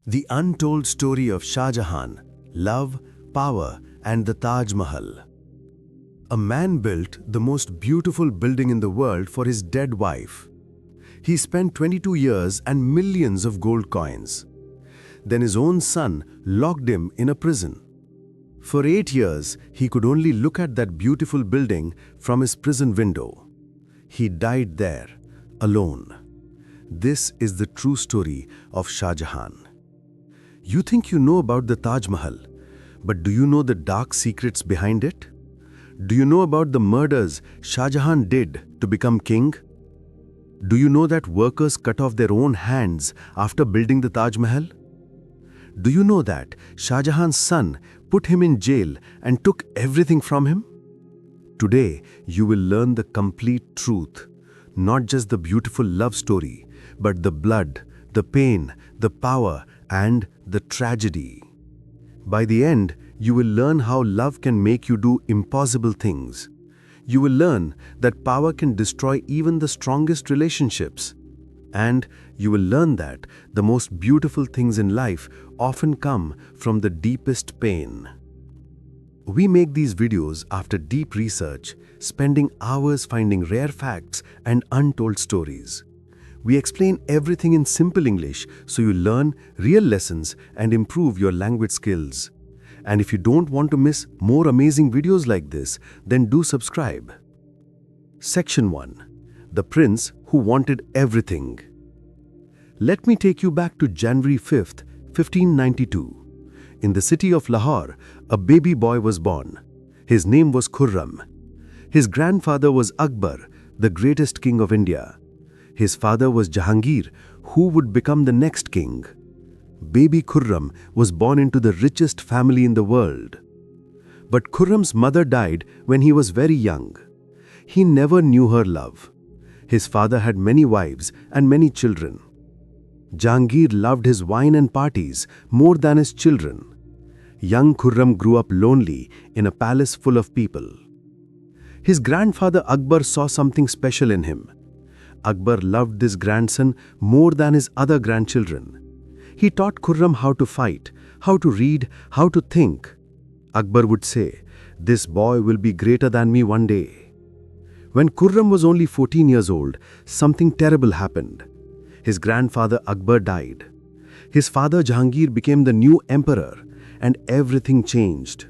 The untold story of Shah Jahan, love, power, and the Taj Mahal. A man built the most beautiful building in the world for his dead wife. He spent 22 years and millions of gold coins. Then his own son locked him in a prison. For 8 years, he could only look at that beautiful building from his prison window. He died there, alone. This is the true story of Shah Jahan. You think you know about the Taj Mahal, but do you know the dark secrets behind it? Do you know about the murders Shah Jahan did to become king? Do you know that workers cut off their own hands after building the Taj Mahal? Do you know that Shah Jahan's son put him in jail and took everything from him? Today, you will learn the complete truth, not just the beautiful love story, but the blood, the pain, the power, and the tragedy. By the end, you will learn how love can make you do impossible things. You will learn that power can destroy even the strongest relationships. And you will learn that the most beautiful things in life often come from the deepest pain. We make these videos after deep research, spending hours finding rare facts and untold stories. We explain everything in simple English so you learn real lessons and improve your language skills. And if you don't want to miss more amazing videos like this, then do subscribe. Section 1. The Prince Who Wanted Everything. Let me take you back to January 5th, 1592. In the city of Lahore, a baby boy was born. His name was Khurram. His grandfather was Akbar, the greatest king of India. His father was Jahangir, who would become the next king. Baby Khurram was born into the richest family in the world. But Khurram's mother died when he was very young. He never knew her love. His father had many wives and many children. Jahangir loved his wine and parties more than his children. Young Khurram grew up lonely in a palace full of people. His grandfather Akbar saw something special in him. Akbar loved this grandson more than his other grandchildren. He taught Khurram how to fight, how to read, how to think. Akbar would say, "This boy will be greater than me one day." When Khurram was only 14 years old, something terrible happened. His grandfather Akbar died. His father Jahangir became the new emperor, and everything changed.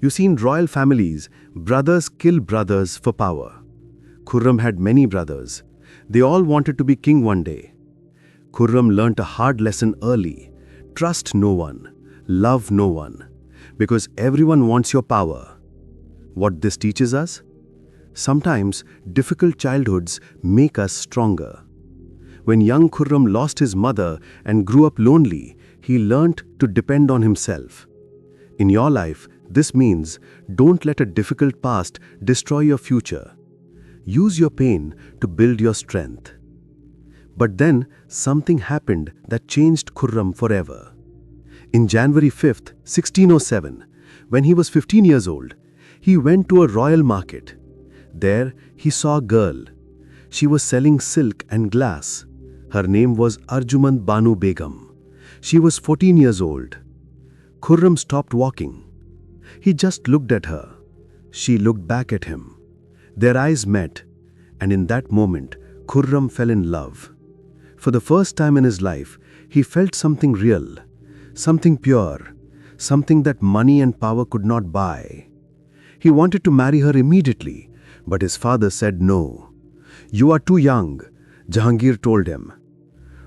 You see, in royal families, brothers kill brothers for power. Khurram had many brothers. They all wanted to be king one day. Khurram learnt a hard lesson early. Trust no one, love no one, because everyone wants your power. What this teaches us? Sometimes difficult childhoods make us stronger. When young Khurram lost his mother and grew up lonely, he learnt to depend on himself. In your life, this means don't let a difficult past destroy your future. Use your pain to build your strength. But then something happened that changed Khurram forever. In January 5th, 1607, when he was 15 years old, he went to a royal market. There he saw a girl. She was selling silk and glass. Her name was Arjumand Banu Begum. She was 14 years old. Khurram stopped walking. He just looked at her. She looked back at him. Their eyes met, and in that moment, Khurram fell in love. For the first time in his life, he felt something real, something pure, something that money and power could not buy. He wanted to marry her immediately, but his father said no. "You are too young," Jahangir told him.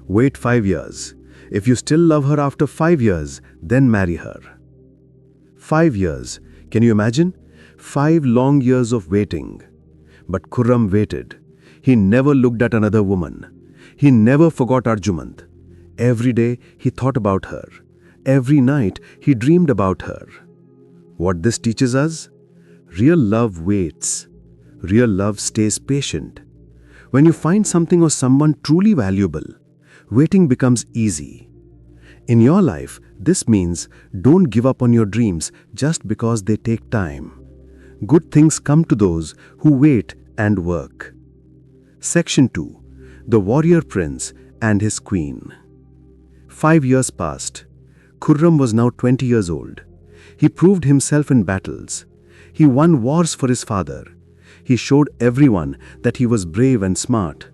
"Wait 5 years. If you still love her after 5 years, then marry her." 5 years. Can you imagine? 5 long years of waiting. But Khurram waited. He never looked at another woman. He never forgot Arjumand. Every day he thought about her. Every night he dreamed about her. What this teaches us? Real love waits. Real love stays patient. When you find something or someone truly valuable, waiting becomes easy. In your life, this means don't give up on your dreams just because they take time. Good things come to those who wait and work. Section 2. The Warrior Prince and His Queen. 5 years passed. Khurram was now 20 years old. He proved himself in battles. He won wars for his father. He showed everyone that he was brave and smart.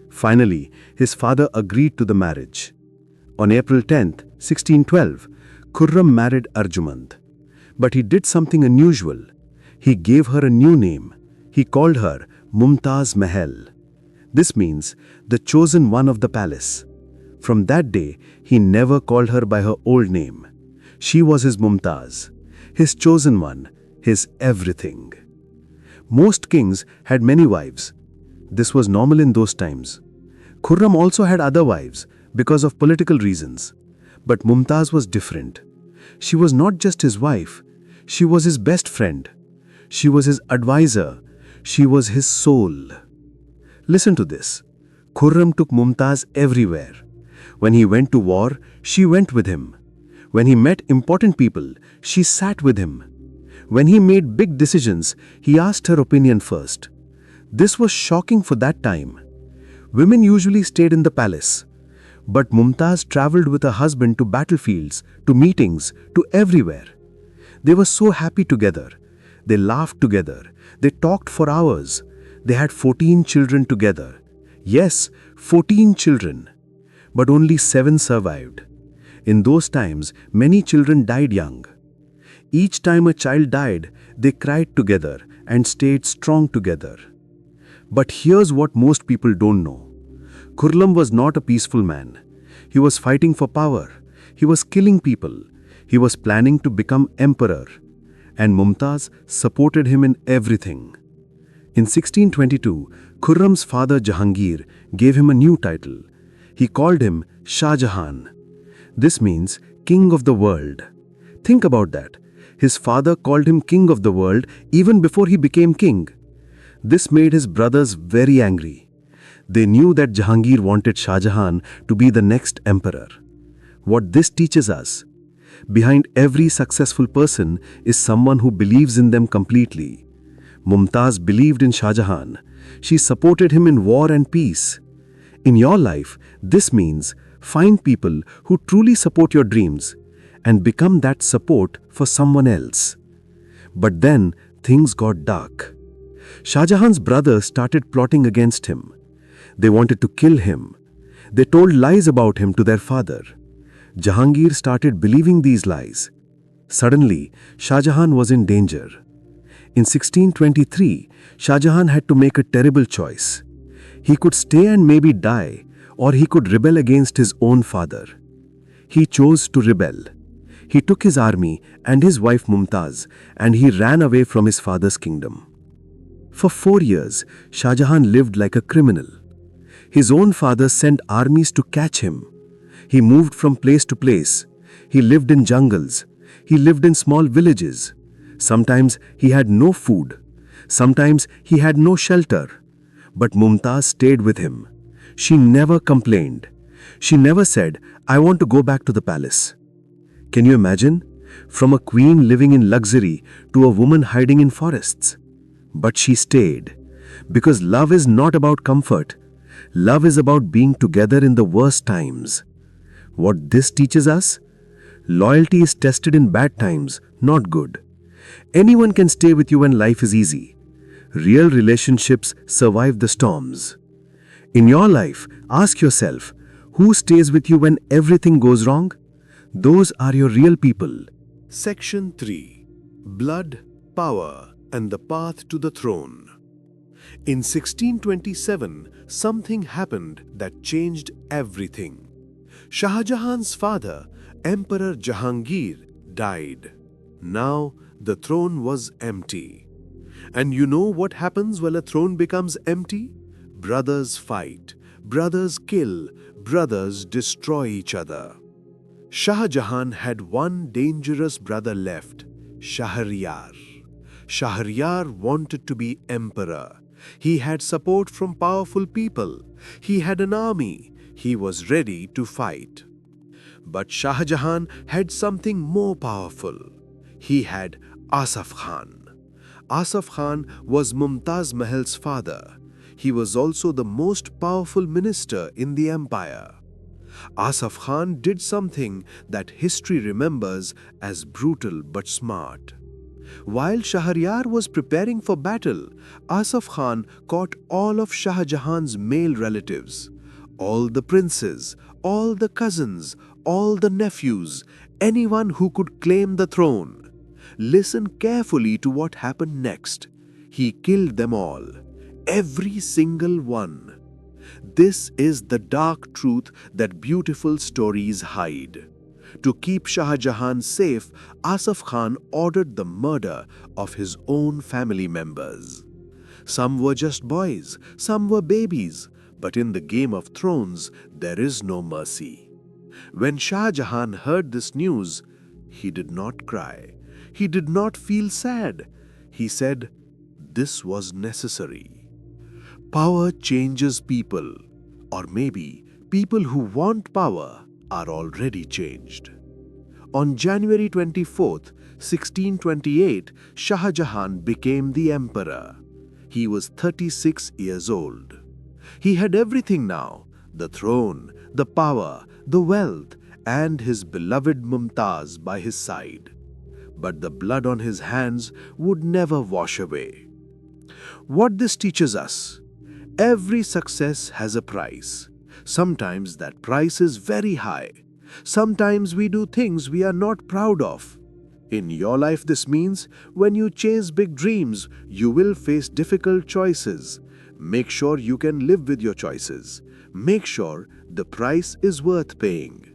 Finally, his father agreed to the marriage. On April 10th, 1612, Khurram married Arjumand. But he did something unusual. He gave her a new name. He called her Mumtaz Mahal. This means the chosen one of the palace. From that day, he never called her by her old name. She was his Mumtaz, his chosen one, his everything. Most kings had many wives. This was normal in those times. Khurram also had other wives because of political reasons. But Mumtaz was different. She was not just his wife, she was his best friend. She was his advisor. She was his soul. Listen to this. Khurram took Mumtaz everywhere. When he went to war, she went with him. When he met important people, she sat with him. When he made big decisions, he asked her opinion first. This was shocking for that time. Women usually stayed in the palace. But Mumtaz traveled with her husband to battlefields, to meetings, to everywhere. They were so happy together. They laughed together. They talked for hours. They had 14 children together. Yes, 14 children. But only 7 survived. In those times, many children died young. Each time a child died, they cried together and stayed strong together. But here's what most people don't know. Khurram was not a peaceful man. He was fighting for power. He was killing people. He was planning to become emperor. And Mumtaz supported him in everything. In 1622, Khurram's father Jahangir gave him a new title. He called him Shah Jahan. This means king of the world. Think about that. His father called him king of the world even before he became king. This made his brothers very angry. They knew that Jahangir wanted Shah Jahan to be the next emperor. What this teaches us: behind every successful person is someone who believes in them completely. Mumtaz believed in Shah Jahan. She supported him in war and peace. In your life, this means find people who truly support your dreams and become that support for someone else. But then things got dark. Shah Jahan's brothers started plotting against him. They wanted to kill him. They told lies about him to their father. Jahangir started believing these lies. Suddenly, Shah Jahan was in danger. In 1623, Shah Jahan had to make a terrible choice. He could stay and maybe die, or he could rebel against his own father. He chose to rebel. He took his army and his wife Mumtaz, and he ran away from his father's kingdom. For 4 years, Shah Jahan lived like a criminal. His own father sent armies to catch him. He moved from place to place. He lived in jungles. He lived in small villages. Sometimes he had no food. Sometimes he had no shelter. But Mumtaz stayed with him. She never complained. She never said, "I want to go back to the palace." Can you imagine? From a queen living in luxury to a woman hiding in forests. But she stayed. Because love is not about comfort. Love is about being together in the worst times. What this teaches us? Loyalty is tested in bad times, not good. Anyone can stay with you when life is easy. Real relationships survive the storms. In your life, ask yourself, who stays with you when everything goes wrong? Those are your real people. Section 3. Blood, Power, and the Path to the Throne. In 1627, something happened that changed everything. Shah Jahan's father, Emperor Jahangir, died. Now the throne was empty. And you know what happens when a throne becomes empty? Brothers fight, brothers kill, brothers destroy each other. Shah Jahan had one dangerous brother left, Shahryar. Shahryar wanted to be emperor. He had support from powerful people. He had an army. He was ready to fight. But Shah Jahan had something more powerful. He had Asaf Khan. Asaf Khan was Mumtaz Mahal's father. He was also the most powerful minister in the empire. Asaf Khan did something that history remembers as brutal but smart. While Shahryar was preparing for battle, Asaf Khan caught all of Shah Jahan's male relatives, all the princes, all the cousins, all the nephews, anyone who could claim the throne. Listen carefully to what happened next. He killed them all, every single one. This is the dark truth that beautiful stories hide. To keep Shah Jahan safe, Asaf Khan ordered the murder of his own family members. Some were just boys, some were babies, but in the Game of Thrones, there is no mercy. When Shah Jahan heard this news, he did not cry. He did not feel sad. He said, "This was necessary." Power changes people, or maybe people who want power are already changed. On January 24th, 1628, Shah Jahan became the emperor. He was 36 years old. He had everything now: the throne, the power, the wealth, and his beloved Mumtaz by his side. But the blood on his hands would never wash away. What this teaches us: every success has a price. Sometimes that price is very high. Sometimes we do things we are not proud of. In your life, this means when you chase big dreams, you will face difficult choices. Make sure you can live with your choices. Make sure the price is worth paying.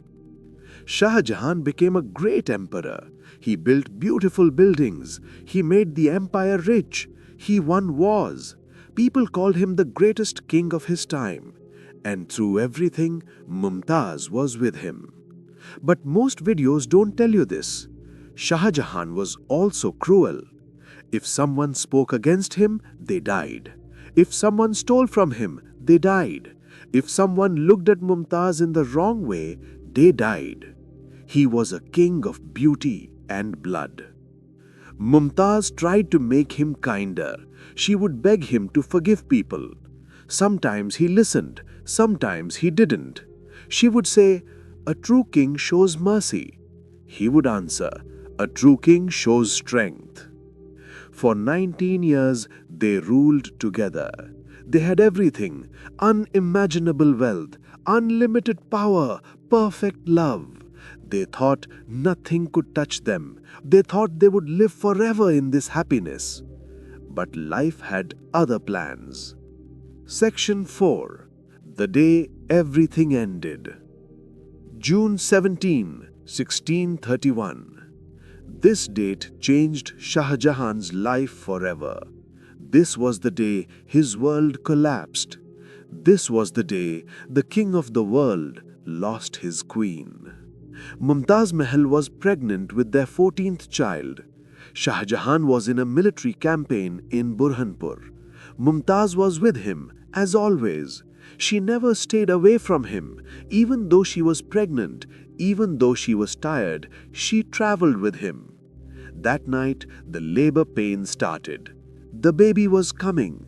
Shah Jahan became a great emperor. He built beautiful buildings. He made the empire rich. He won wars. People called him the greatest king of his time. And through everything, Mumtaz was with him. But most videos don't tell you this. Shah Jahan was also cruel. If someone spoke against him, they died. If someone stole from him, they died. If someone looked at Mumtaz in the wrong way, they died. He was a king of beauty and blood. Mumtaz tried to make him kinder. She would beg him to forgive people. Sometimes he listened, sometimes he didn't. She would say, "A true king shows mercy." He would answer, "A true king shows strength." For 19 years, they ruled together. They had everything: unimaginable wealth, unlimited power, perfect love. They thought nothing could touch them. They thought they would live forever in this happiness. But life had other plans. Section 4. The Day Everything Ended. June 17, 1631. This date changed Shah Jahan's life forever. This was the day his world collapsed. This was the day the king of the world lost his queen. Mumtaz Mahal was pregnant with their 14th child. Shah Jahan was in a military campaign in Burhanpur. Mumtaz was with him, as always. She never stayed away from him. Even though she was pregnant, even though she was tired, she traveled with him. That night, the labor pain started. The baby was coming,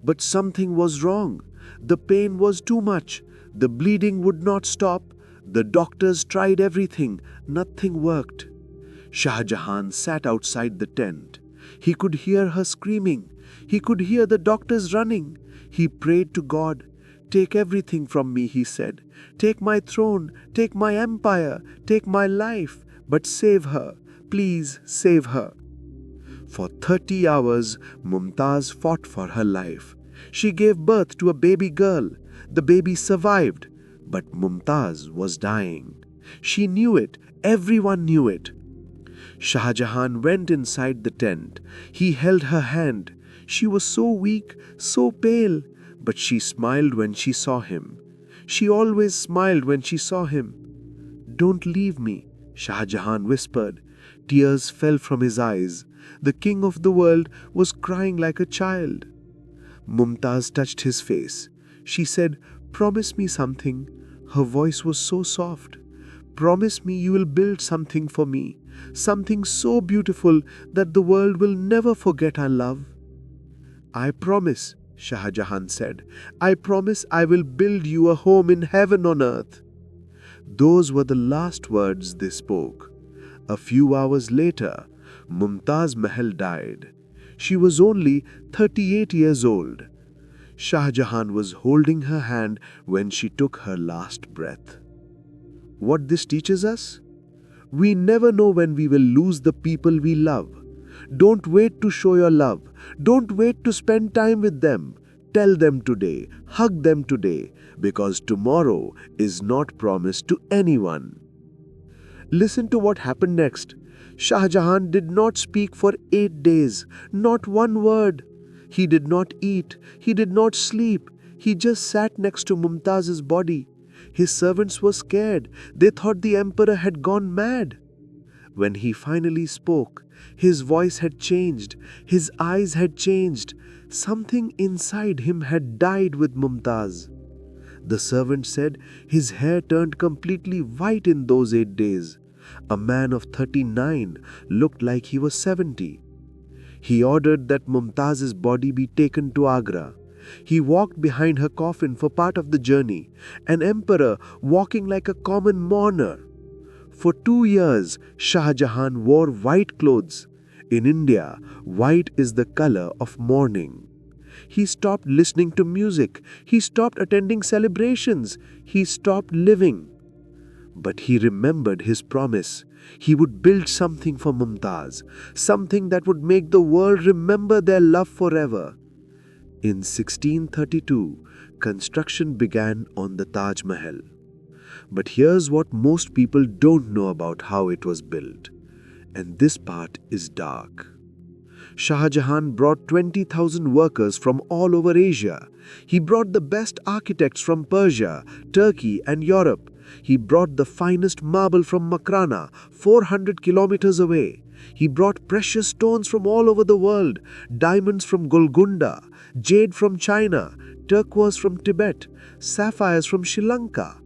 but something was wrong. The pain was too much. The bleeding would not stop. The doctors tried everything. Nothing worked. Shah Jahan sat outside the tent. He could hear her screaming. He could hear the doctors running. He prayed to God. "Take everything from me," he said. "Take my throne, take my empire, take my life, but save her. Please save her." For 30 hours, Mumtaz fought for her life. She gave birth to a baby girl. The baby survived, but Mumtaz was dying. She knew it. Everyone knew it. Shah Jahan went inside the tent. He held her hand. She was so weak, so pale, but she smiled when she saw him. She always smiled when she saw him. "Don't leave me," Shah Jahan whispered. Tears fell from his eyes. The king of the world was crying like a child. Mumtaz touched his face. She said, "Promise me something." Her voice was so soft. "Promise me you will build something for me, something so beautiful that the world will never forget our love." "I promise," Shah Jahan said. "I promise I will build you a home in heaven on earth." Those were the last words they spoke. A few hours later, Mumtaz Mahal died. She was only 38 years old. Shah Jahan was holding her hand when she took her last breath. What this teaches us? We never know when we will lose the people we love. Don't wait to show your love. Don't wait to spend time with them. Tell them today, hug them today, because tomorrow is not promised to anyone. Listen to what happened next. Shah Jahan did not speak for 8 days, not one word. He did not eat, he did not sleep. He just sat next to Mumtaz's body. His servants were scared. They thought the emperor had gone mad. When he finally spoke, his voice had changed, his eyes had changed. Something inside him had died with Mumtaz. The servant said his hair turned completely white in those 8 days. A man of 39 looked like he was 70. He ordered that Mumtaz's body be taken to Agra. He walked behind her coffin for part of the journey, an emperor walking like a common mourner. For 2 years, Shah Jahan wore white clothes. In India, white is the color of mourning. He stopped listening to music. He stopped attending celebrations. He stopped living. But he remembered his promise. He would build something for Mumtaz, something that would make the world remember their love forever. In 1632, construction began on the Taj Mahal. But here's what most people don't know about how it was built. And this part is dark. Shah Jahan brought 20,000 workers from all over Asia. He brought the best architects from Persia, Turkey, and Europe. He brought the finest marble from Makrana, 400 kilometers away. He brought precious stones from all over the world, diamonds from Golconda, jade from China, turquoise from Tibet, sapphires from Sri Lanka.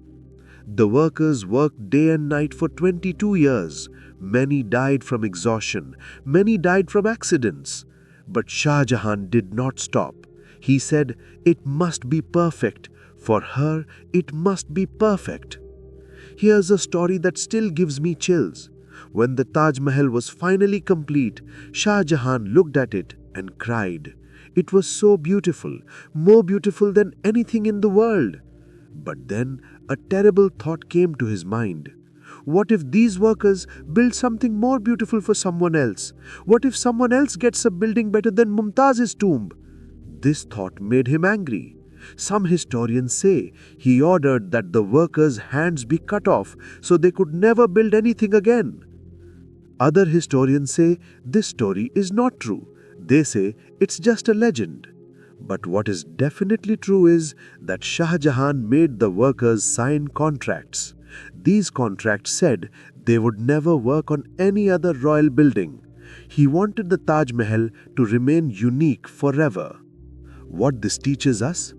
The workers worked day and night for 22 years. Many died from exhaustion. Many died from accidents. But Shah Jahan did not stop. He said, "It must be perfect. For her, it must be perfect." Here's a story that still gives me chills. When the Taj Mahal was finally complete, Shah Jahan looked at it and cried. It was so beautiful, more beautiful than anything in the world. But then a terrible thought came to his mind. What if these workers build something more beautiful for someone else? What if someone else gets a building better than Mumtaz's tomb? This thought made him angry. Some historians say he ordered that the workers' hands be cut off so they could never build anything again. Other historians say this story is not true. They say it's just a legend. But what is definitely true is that Shah Jahan made the workers sign contracts. These contracts said they would never work on any other royal building. He wanted the Taj Mahal to remain unique forever. What this teaches us?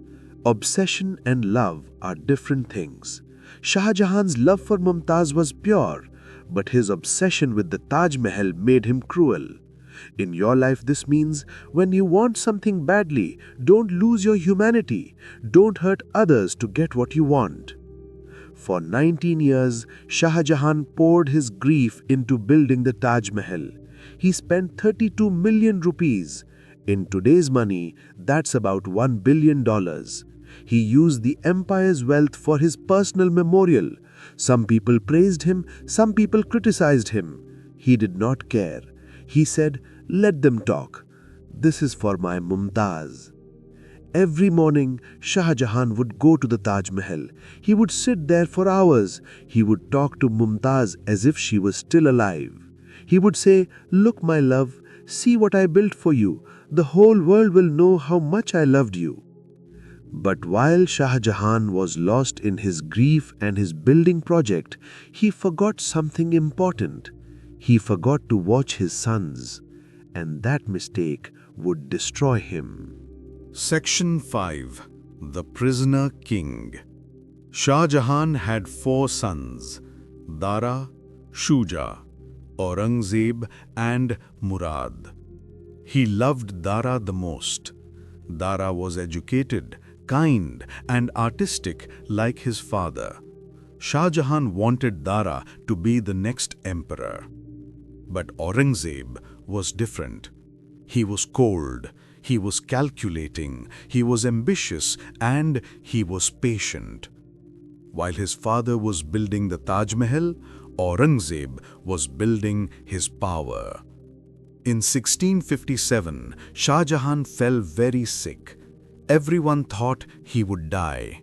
Obsession and love are different things. Shah Jahan's love for Mumtaz was pure, but his obsession with the Taj Mahal made him cruel. In your life, this means when you want something badly, don't lose your humanity. Don't hurt others to get what you want. For 19 years, Shah Jahan poured his grief into building the Taj Mahal. He spent 32 million rupees. In today's money, that's about $1 billion. He used the empire's wealth for his personal memorial. Some people praised him, some people criticized him. He did not care. He said, "Let them talk. This is for my Mumtaz." Every morning, Shah Jahan would go to the Taj Mahal. He would sit there for hours. He would talk to Mumtaz as if she was still alive. He would say, "Look, my love, see what I built for you. The whole world will know how much I loved you." But while Shah Jahan was lost in his grief and his building project, he forgot something important. He forgot to watch his sons, and that mistake would destroy him. Section 5. The Prisoner King. Shah Jahan had 4 sons, Dara, Shuja, Aurangzeb and Murad. He loved Dara the most. Dara was educated, kind and artistic like his father. Shah Jahan wanted Dara to be the next emperor. But Aurangzeb was different. He was cold, he was calculating, he was ambitious, and he was patient. While his father was building the Taj Mahal, Aurangzeb was building his power. In 1657, Shah Jahan fell very sick. Everyone thought he would die.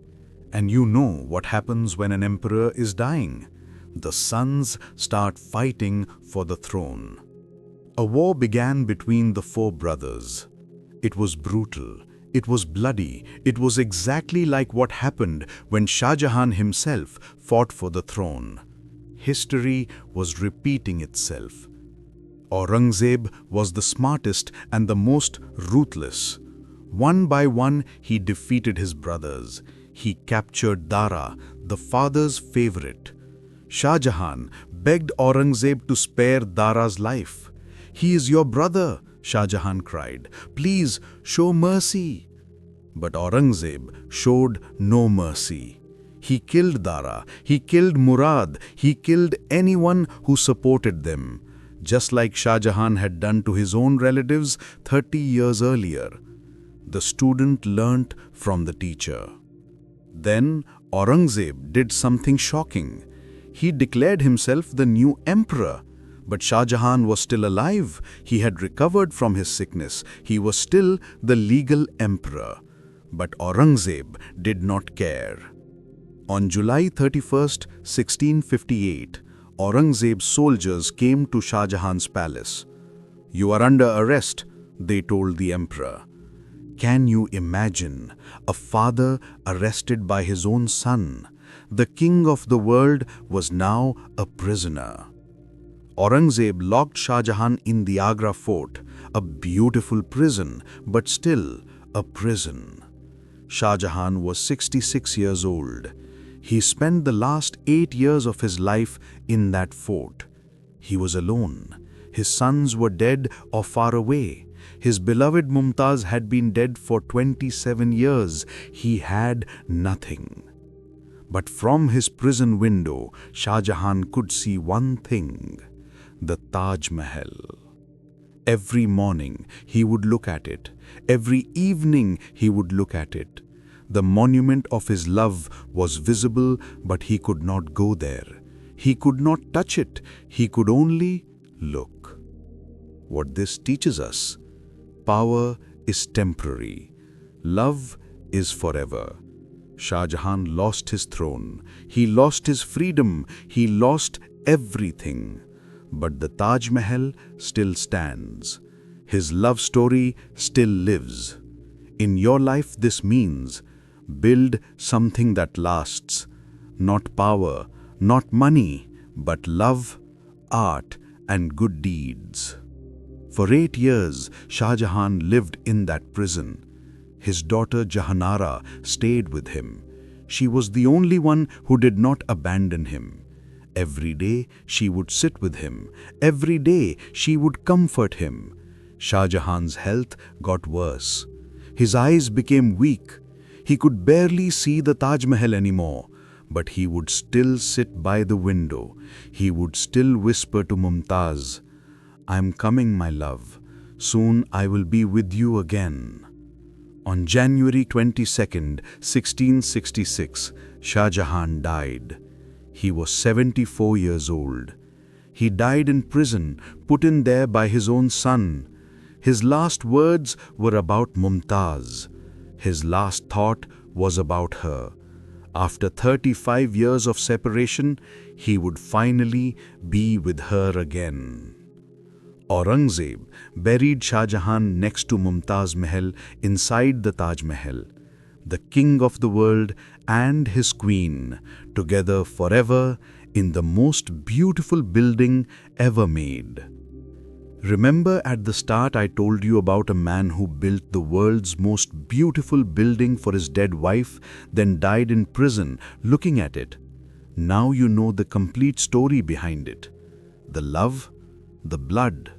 And you know what happens when an emperor is dying. The sons start fighting for the throne. A war began between the four brothers. It was brutal, it was bloody, it was exactly like what happened when Shah Jahan himself fought for the throne. History was repeating itself. Aurangzeb was the smartest and the most ruthless. One by one, he defeated his brothers. He captured Dara, the father's favorite. Shah Jahan begged Aurangzeb to spare Dara's life. "He is your brother," Shah Jahan cried. "Please show mercy." But Aurangzeb showed no mercy. He killed Dara, he killed Murad, he killed anyone who supported them, just like Shah Jahan had done to his own relatives 30 years earlier. The student learnt from the teacher. Then Aurangzeb did something shocking. He declared himself the new emperor. But Shah Jahan was still alive. He had recovered from his sickness. He was still the legal emperor. But Aurangzeb did not care. On July 31st, 1658, Aurangzeb's soldiers came to Shah Jahan's palace. "You are under arrest," they told the emperor. Can you imagine a father arrested by his own son? The king of the world was now a prisoner. Aurangzeb locked Shah Jahan in the Agra fort, a beautiful prison, but still a prison. Shah Jahan was 66 years old. He spent the last 8 years of his life in that fort. He was alone. His sons were dead or far away. His beloved Mumtaz had been dead for 27 years. He had nothing. But from his prison window, Shah Jahan could see one thing: the Taj Mahal. Every morning he would look at it. Every evening he would look at it. The monument of his love was visible, but he could not go there. He could not touch it. He could only look. What this teaches us: power is temporary. Love is forever. Shah Jahan lost his throne. He lost his freedom. He lost everything. But the Taj Mahal still stands. His love story still lives. In your life, this means build something that lasts. Not power, not money, but love, art, and good deeds. For 8 years, Shah Jahan lived in that prison. His daughter Jahanara stayed with him. She was the only one who did not abandon him. Every day she would sit with him. Every day she would comfort him. Shah Jahan's health got worse. His eyes became weak. He could barely see the Taj Mahal anymore. But he would still sit by the window. He would still whisper to Mumtaz, "I'm coming, my love. Soon I will be with you again." On January 22nd, 1666, Shah Jahan died. He was 74 years old. He died in prison, put in there by his own son. His last words were about Mumtaz. His last thought was about her. After 35 years of separation, he would finally be with her again. Aurangzeb buried Shah Jahan next to Mumtaz Mahal inside the Taj Mahal. The king of the world and his queen, together forever in the most beautiful building ever made. Remember at the start I told you about a man who built the world's most beautiful building for his dead wife, then died in prison looking at it. Now you know the complete story behind it. The love, the blood,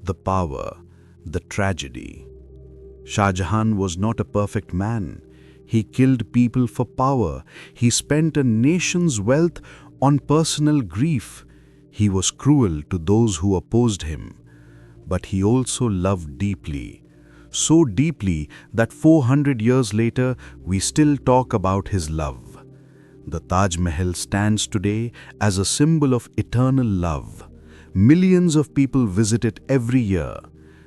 the power, the tragedy. Shah Jahan was not a perfect man. He killed people for power. He spent a nation's wealth on personal grief. He was cruel to those who opposed him. But he also loved deeply. So deeply that 400 years later, we still talk about his love. The Taj Mahal stands today as a symbol of eternal love. Millions of people visit it every year.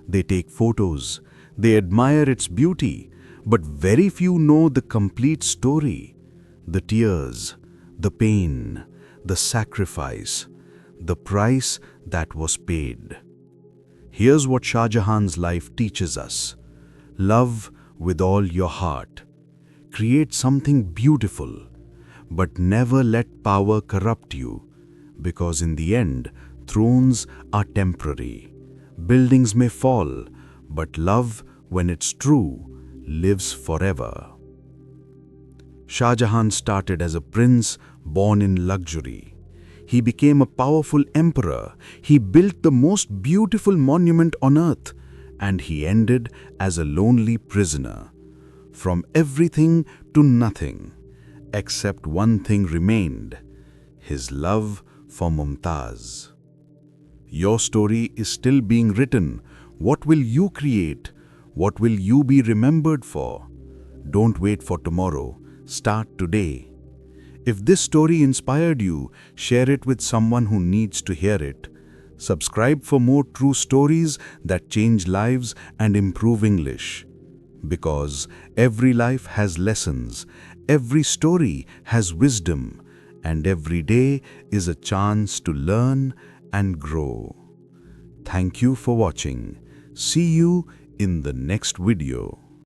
They take photos. They admire its beauty. But very few know the complete story. The tears, the pain, the sacrifice, the price that was paid. Here's what Shah Jahan's life teaches us. Love with all your heart. Create something beautiful, but never let power corrupt you, because in the end, thrones are temporary. Buildings may fall, but love, when it's true, lives forever. Shah Jahan started as a prince born in luxury. He became a powerful emperor. He built the most beautiful monument on earth, and he ended as a lonely prisoner. From everything to nothing, except one thing remained: his love for Mumtaz. Your story is still being written. What will you create? What will you be remembered for? Don't wait for tomorrow. Start today. If this story inspired you, share it with someone who needs to hear it. Subscribe for more true stories that change lives and improve English. Because every life has lessons, every story has wisdom, and every day is a chance to learn and grow. Thank you for watching. See you in the next video.